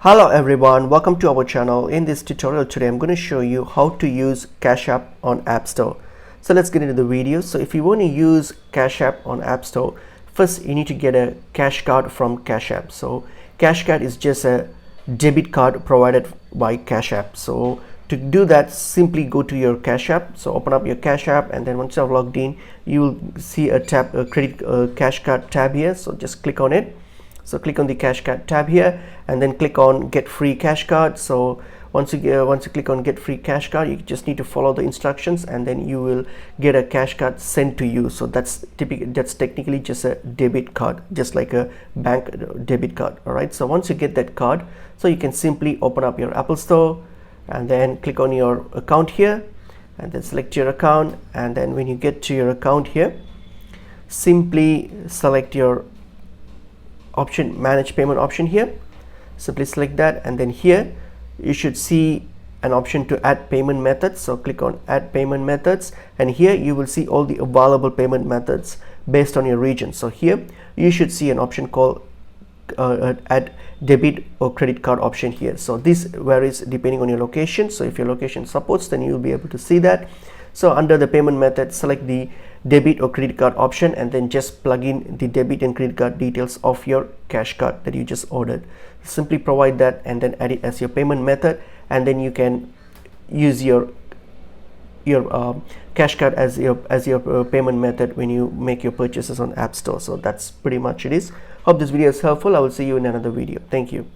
Hello everyone, welcome to our channel. In this tutorial today I'm going to show you how to use Cash App on App Store. So let's get into the video. So if you want to use Cash App on App Store, first you need to get a cash card from Cash App. So cash card is just a debit card provided by Cash App. So to do that, simply go to your Cash App. So open up your Cash App, and then once you have logged in, you will see a tab, a credit cash card tab here. So just click on it. So click on the cash card tab here, and then click on get free cash card. So once you click on get free cash card, you just need to follow the instructions, and then you will get a cash card sent to you. So that's technically just a debit card, just like a bank debit card. All right, so once you get that card, so you can simply open up your Apple Store and then click on your account here, and then select your account. And then when you get to your account here, simply select your option, manage payment option here. Simply select that, and then here you should see an option to add payment methods. So click on add payment methods, and here you will see all the available payment methods based on your region. So here you should see an option called add debit or credit card option here. So this varies depending on your location. So if your location supports, then you will be able to see that. So under the payment method, select the debit or credit card option, and then just plug in the debit and credit card details of your cash card that you just ordered. Simply provide that and then add it as your payment method, and then you can use your cash card as your payment method when you make your purchases on App Store. So that's pretty much it is. Hope this video is helpful. I will see you in another video. Thank you.